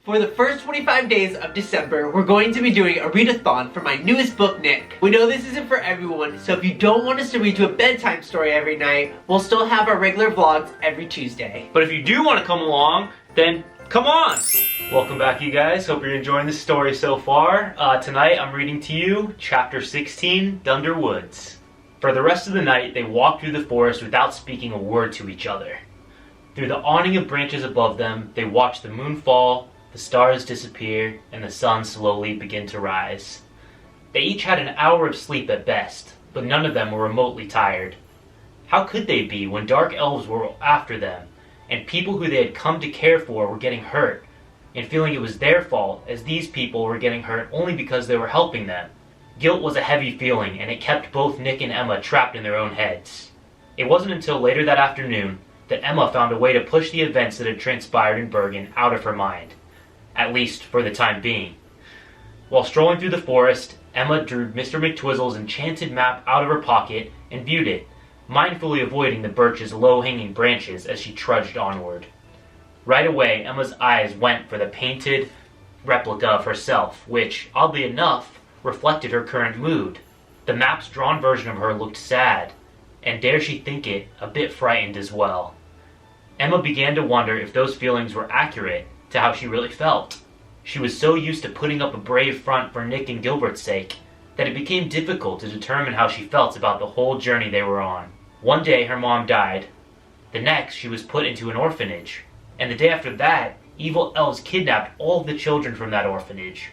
For the first 25 days of December, we're going to be doing a readathon for my newest book, Nick. We know this isn't for everyone, so if you don't want us to read you a bedtime story every night, we'll still have our regular vlogs every Tuesday. But if you do want to come along, then come on! Welcome back, you guys. Hope you're enjoying the story so far. Tonight, I'm reading to you Chapter 16, Dunder Woods. For the rest of the night, they walked through the forest without speaking a word to each other. Through the awning of branches above them, they watched the moon fall, the stars disappear, and the sun slowly begin to rise. They each had an hour of sleep at best, but none of them were remotely tired. How could they be when dark elves were after them, and people who they had come to care for were getting hurt, and feeling it was their fault as these people were getting hurt only because they were helping them? Guilt was a heavy feeling, and it kept both Nick and Emma trapped in their own heads. It wasn't until later that afternoon that Emma found a way to push the events that had transpired in Bergen out of her mind, at least for the time being. While strolling through the forest, Emma drew Mr. McTwizzle's enchanted map out of her pocket and viewed it, mindfully avoiding the birch's low-hanging branches as she trudged onward. Right away, Emma's eyes went for the painted replica of herself, which, oddly enough, reflected her current mood. The map's drawn version of her looked sad, and dare she think it, a bit frightened as well. Emma began to wonder if those feelings were accurate to how she really felt. She was so used to putting up a brave front for Nick and Gilbert's sake that it became difficult to determine how she felt about the whole journey they were on. One day her mom died. The next she was put into an orphanage. And the day after that, evil elves kidnapped all of the children from that orphanage.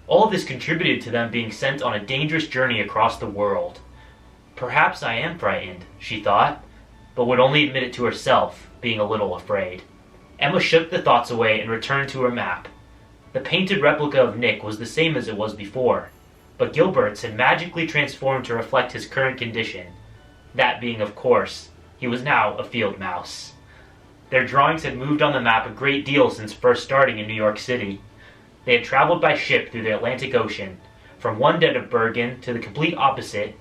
All of this contributed to them being sent on a dangerous journey across the world. Perhaps I am frightened, she thought, but would only admit it to herself, being a little afraid. Emma shook the thoughts away and returned to her map. The painted replica of Nick was the same as it was before, but Gilberts had magically transformed to reflect his current condition. That being, of course, he was now a field mouse. Their drawings had moved on the map a great deal since first starting in New York City. They had traveled by ship through the Atlantic Ocean, from one end of Bergen to the complete opposite,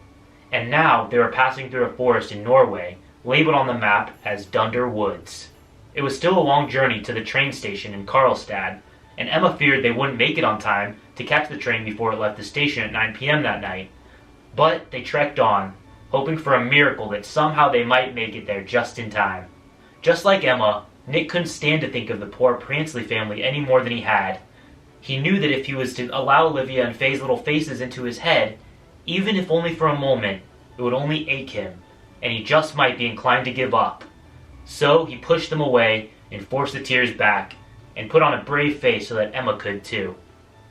and now they were passing through a forest in Norway, labeled on the map as Dunder Woods. It was still a long journey to the train station in Karlstad, and Emma feared they wouldn't make it on time to catch the train before it left the station at 9 p.m. that night. But they trekked on, hoping for a miracle that somehow they might make it there just in time. Just like Emma, Nick couldn't stand to think of the poor Pransley family any more than he had. He knew that if he was to allow Olivia and Faye's little faces into his head, even if only for a moment, it would only ache him, and he just might be inclined to give up. So he pushed them away and forced the tears back, and put on a brave face so that Emma could too.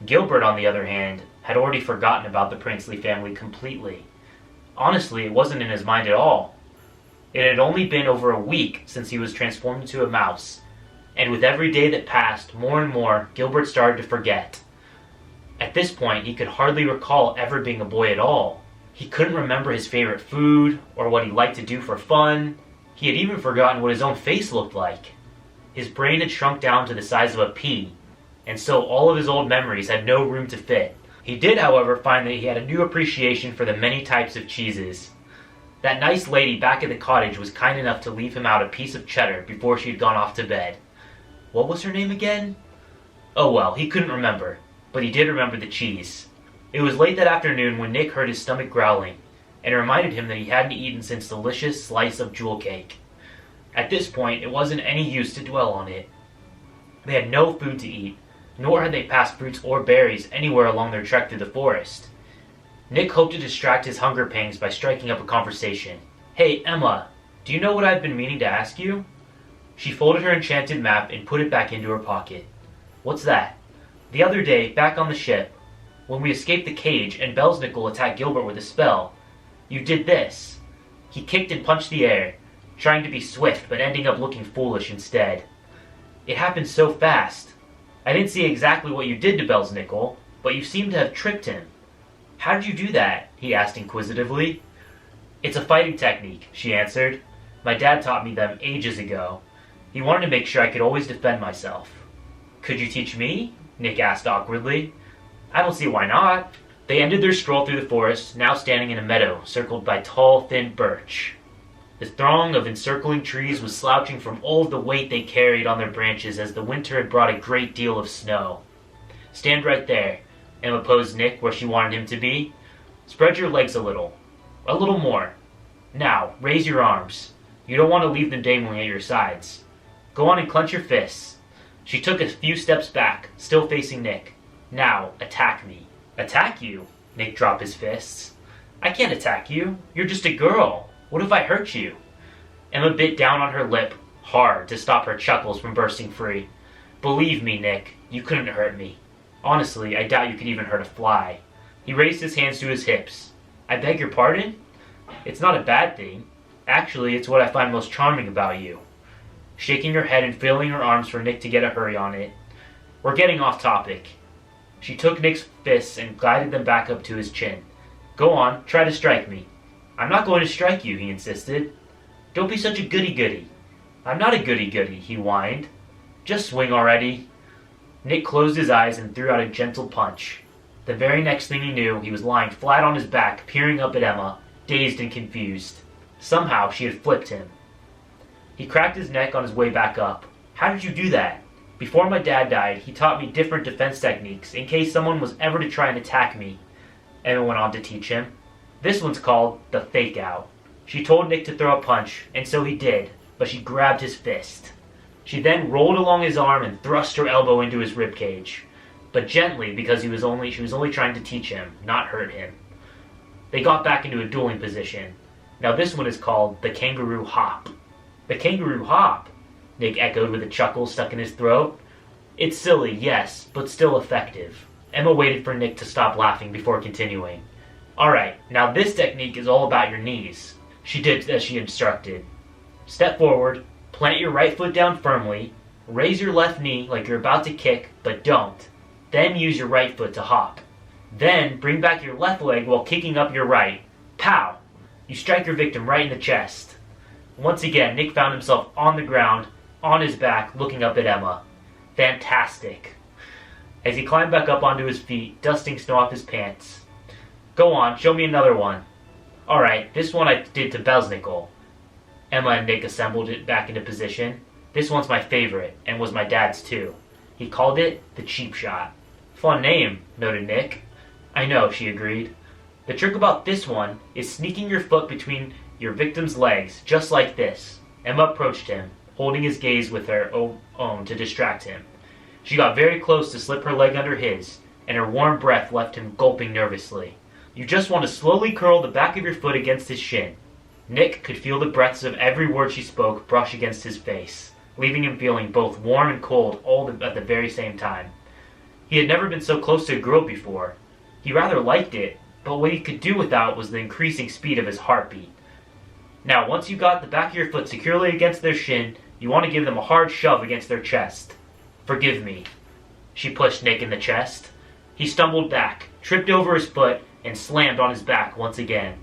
Gilbert, on the other hand, had already forgotten about the Pransley family completely. Honestly, it wasn't in his mind at all. It had only been over a week since he was transformed into a mouse, and with every day that passed, more and more, Gilbert started to forget. At this point, he could hardly recall ever being a boy at all. He couldn't remember his favorite food, or what he liked to do for fun. He had even forgotten what his own face looked like. His brain had shrunk down to the size of a pea, and so all of his old memories had no room to fit. He did, however, find that he had a new appreciation for the many types of cheeses. That nice lady back at the cottage was kind enough to leave him out a piece of cheddar before she had gone off to bed. What was her name again? Oh well, he couldn't remember, but he did remember the cheese. It was late that afternoon when Nick heard his stomach growling, and it reminded him that he hadn't eaten since the delicious slice of jewel cake. At this point, it wasn't any use to dwell on it. They had no food to eat, nor had they passed fruits or berries anywhere along their trek through the forest. Nick hoped to distract his hunger pangs by striking up a conversation. "Hey, Emma, do you know what I've been meaning to ask you?" She folded her enchanted map and put it back into her pocket. "What's that?" "The other day, back on the ship, when we escaped the cage and Belsnickel attacked Gilbert with a spell, you did this." He kicked and punched the air, trying to be swift but ending up looking foolish instead. "It happened so fast. I didn't see exactly what you did to Belsnickel, but you seem to have tricked him." "How did you do that?" he asked inquisitively. "It's a fighting technique," she answered. "My dad taught me them ages ago. He wanted to make sure I could always defend myself." "Could you teach me?" Nick asked awkwardly. "I don't see why not." They ended their stroll through the forest, now standing in a meadow circled by tall, thin birch. The throng of encircling trees was slouching from all of the weight they carried on their branches as the winter had brought a great deal of snow. "Stand right there," Emma posed Nick where she wanted him to be. "Spread your legs a little more. Now, raise your arms. You don't want to leave them dangling at your sides. Go on and clench your fists." She took a few steps back, still facing Nick. "Now, attack me." "Attack you?" Nick dropped his fists. "I can't attack you. You're just a girl. What if I hurt you?" Emma bit down on her lip hard to stop her chuckles from bursting free. "Believe me, Nick, you couldn't hurt me. Honestly, I doubt you could even hurt a fly." He raised his hands to his hips. "I beg your pardon? It's not a bad thing. Actually, it's what I find most charming about you." Shaking her head and filling her arms for Nick to get a hurry on it. "We're getting off topic." She took Nick's fists and glided them back up to his chin. "Go on, try to strike me." "I'm not going to strike you," he insisted. "Don't be such a goody-goody." "I'm not a goody-goody," he whined. "Just swing already." Nick closed his eyes and threw out a gentle punch. The very next thing he knew, he was lying flat on his back, peering up at Emma, dazed and confused. Somehow she had flipped him. He cracked his neck on his way back up. "How did you do that?" "Before my dad died, he taught me different defense techniques in case someone was ever to try and attack me," Emma went on to teach him. "This one's called the fake out." She told Nick to throw a punch, and so he did, but she grabbed his fist. She then rolled along his arm and thrust her elbow into his ribcage, but gently because she was only trying to teach him, not hurt him. They got back into a dueling position. Now this one is called the kangaroo hop. "The kangaroo hop?" Nick echoed with a chuckle stuck in his throat. "It's silly, yes, but still effective." Emma waited for Nick to stop laughing before continuing. "Alright, now this technique is all about your knees." She did as she instructed. "Step forward, plant your right foot down firmly, raise your left knee like you're about to kick, but don't. Then use your right foot to hop. Then bring back your left leg while kicking up your right. Pow! You strike your victim right in the chest." Once again, Nick found himself on the ground, on his back, looking up at Emma. Fantastic. As he climbed back up onto his feet, dusting snow off his pants. "Go on, show me another one." "Alright, this one I did to Belsnickel." Emma and Nick assembled it back into position. "This one's my favorite, and was my dad's too. He called it the cheap shot." "Fun name," noted Nick. "I know," she agreed. "The trick about this one is sneaking your foot between your victim's legs, just like this." Emma approached him, holding his gaze with her own to distract him. She got very close to slip her leg under his, and her warm breath left him gulping nervously. "You just want to slowly curl the back of your foot against his shin." Nick could feel the breaths of every word she spoke brush against his face, leaving him feeling both warm and cold at the very same time. He had never been so close to a girl before. He rather liked it, but what he could do without was the increasing speed of his heartbeat. Now, once you got the back of your foot securely against their shin, you want to give them a hard shove against their chest. "Forgive me." She pushed Nick in the chest. He stumbled back, tripped over his foot, and slammed on his back once again.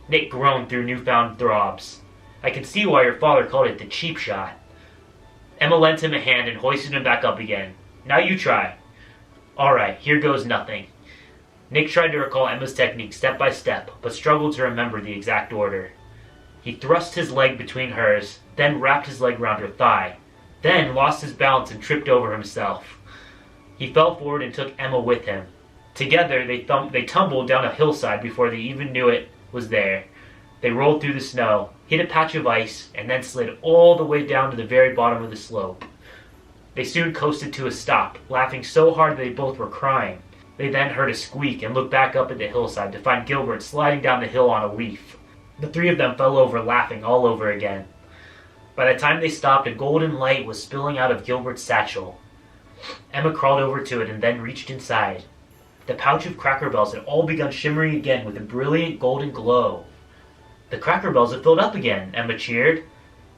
Nick groaned through newfound throbs. "I can see why your father called it the cheap shot." Emma lent him a hand and hoisted him back up again. "Now you try." "Alright, here goes nothing." Nick tried to recall Emma's technique step by step, but struggled to remember the exact order. He thrust his leg between hers, then wrapped his leg around her thigh, then lost his balance and tripped over himself. He fell forward and took Emma with him. Together they tumbled down a hillside before they even knew it was there. They rolled through the snow, hit a patch of ice, and then slid all the way down to the very bottom of the slope. They soon coasted to a stop, laughing so hard that they both were crying. They then heard a squeak and looked back up at the hillside to find Gilbert sliding down the hill on a leaf. The three of them fell over laughing all over again. By the time they stopped, a golden light was spilling out of Gilbert's satchel. Emma crawled over to it and then reached inside. The pouch of Cracker Bells had all begun shimmering again with a brilliant golden glow. "The Cracker Bells have filled up again," Emma cheered.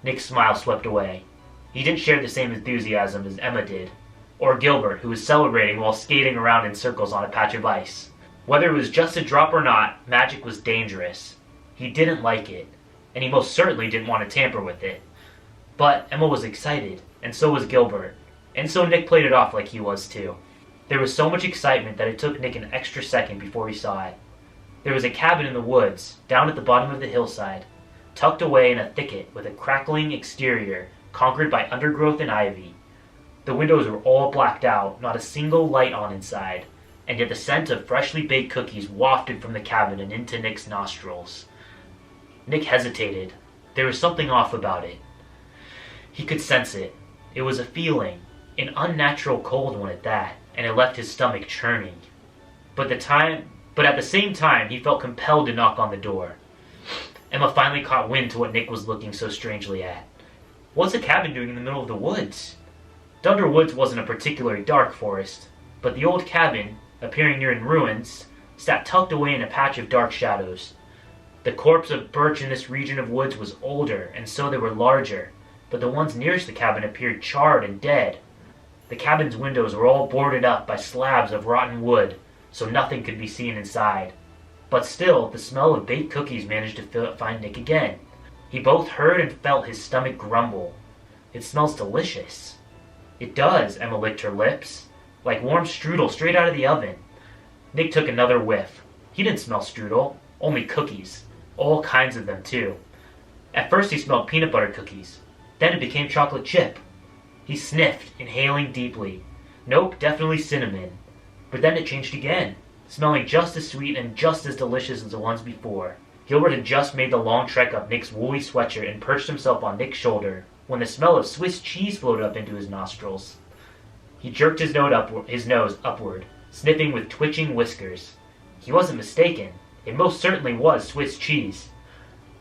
Nick's smile swept away. He didn't share the same enthusiasm as Emma did, or Gilbert, who was celebrating while skating around in circles on a patch of ice. Whether it was just a drop or not, magic was dangerous. He didn't like it, and he most certainly didn't want to tamper with it. But Emma was excited, and so was Gilbert, and so Nick played it off like he was too. There was so much excitement that it took Nick an extra second before he saw it. There was a cabin in the woods, down at the bottom of the hillside. tucked away in a thicket with a crackling exterior conquered by undergrowth and ivy. The windows were all blacked out, not a single light on inside, and yet the scent of freshly baked cookies wafted from the cabin and into Nick's nostrils. Nick hesitated. There was something off about it. He could sense it. It was a feeling, an unnatural cold one at that, and it left his stomach churning. But at the same time, he felt compelled to knock on the door. Emma finally caught wind to what Nick was looking so strangely at. What's a cabin doing in the middle of the woods? Dunder Woods wasn't a particularly dark forest, but the old cabin, appearing near in ruins, sat tucked away in a patch of dark shadows. The corpse of birch in this region of woods was older, and so they were larger, but the ones nearest the cabin appeared charred and dead. The cabin's windows were all boarded up by slabs of rotten wood, so nothing could be seen inside. But still, the smell of baked cookies managed to find Nick again. He both heard and felt his stomach grumble. It smells delicious. It does, Emma licked her lips. Like warm strudel straight out of the oven. Nick took another whiff. He didn't smell strudel, only cookies. All kinds of them, too. At first he smelled peanut butter cookies. Then it became chocolate chip. He sniffed, inhaling deeply. Nope, definitely cinnamon. But then it changed again, smelling just as sweet and just as delicious as the ones before. Gilbert had just made the long trek up Nick's woolly sweatshirt and perched himself on Nick's shoulder when the smell of Swiss cheese floated up into his nostrils. He jerked his nose upward, sniffing with twitching whiskers. He wasn't mistaken. It most certainly was Swiss cheese.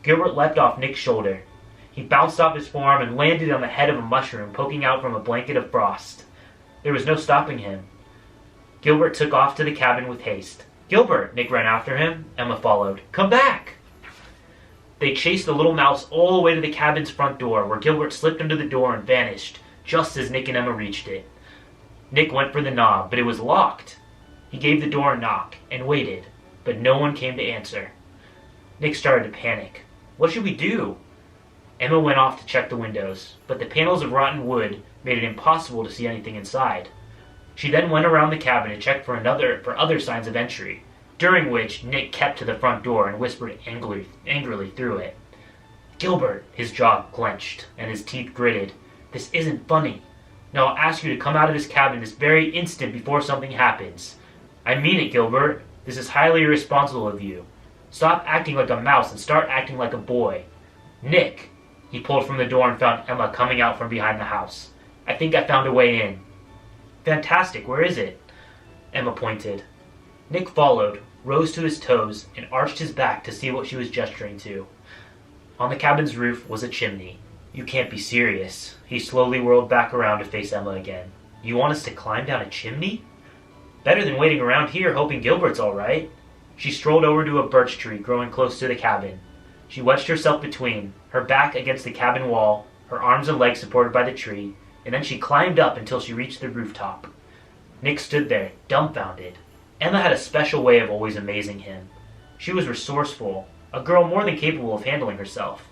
Gilbert leapt off Nick's shoulder. He bounced off his forearm and landed on the head of a mushroom poking out from a blanket of frost. There was no stopping him. Gilbert took off to the cabin with haste. "Gilbert!" Nick ran after him. Emma followed. "Come back!" They chased the little mouse all the way to the cabin's front door, where Gilbert slipped under the door and vanished, just as Nick and Emma reached it. Nick went for the knob, but it was locked. He gave the door a knock, and waited, but no one came to answer. Nick started to panic. What should we do? Emma went off to check the windows, but the panels of rotten wood made it impossible to see anything inside. She then went around the cabin to check for other signs of entry, during which Nick kept to the front door and whispered angrily through it. "Gilbert!" His jaw clenched, and his teeth gritted. "This isn't funny. Now I'll ask you to come out of this cabin this very instant before something happens. I mean it, Gilbert. This is highly irresponsible of you. Stop acting like a mouse and start acting like a boy. Nick!" He pulled from the door and found Emma coming out from behind the house. "I think I found a way in." "Fantastic, where is it?" Emma pointed. Nick followed, rose to his toes, and arched his back to see what she was gesturing to. On the cabin's roof was a chimney. "You can't be serious." He slowly whirled back around to face Emma again. "You want us to climb down a chimney?" "Better than waiting around here hoping Gilbert's all right." She strolled over to a birch tree growing close to the cabin. She wedged herself between, her back against the cabin wall, her arms and legs supported by the tree, and then she climbed up until she reached the rooftop. Nick stood there, dumbfounded. Emma had a special way of always amazing him. She was resourceful, a girl more than capable of handling herself.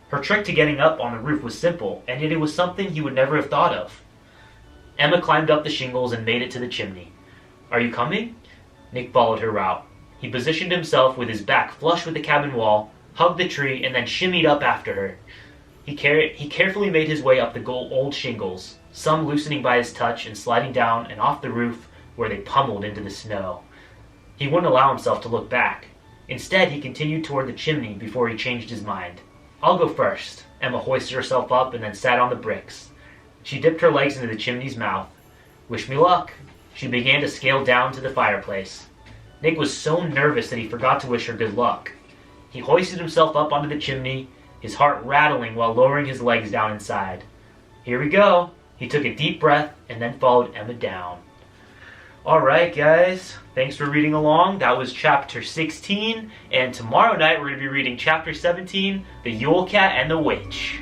Her trick to getting up on the roof was simple, and yet it was something he would never have thought of. Emma climbed up the shingles and made it to the chimney. "Are you coming?" Nick followed her route. He positioned himself with his back flush with the cabin wall, hugged the tree, and then shimmied up after her. He carefully made his way up the old shingles, some loosening by his touch and sliding down and off the roof where they pummeled into the snow. He wouldn't allow himself to look back. Instead, he continued toward the chimney before he changed his mind. "I'll go first." Emma hoisted herself up and then sat on the bricks. She dipped her legs into the chimney's mouth. "Wish me luck." She began to scale down to the fireplace. Nick was so nervous that he forgot to wish her good luck. He hoisted himself up onto the chimney, his heart rattling while lowering his legs down inside. "Here we go." He took a deep breath and then followed Emma down. Alright guys, thanks for reading along. That was chapter 16, and tomorrow night we're going to be reading chapter 17, The Yule Cat and the Witch.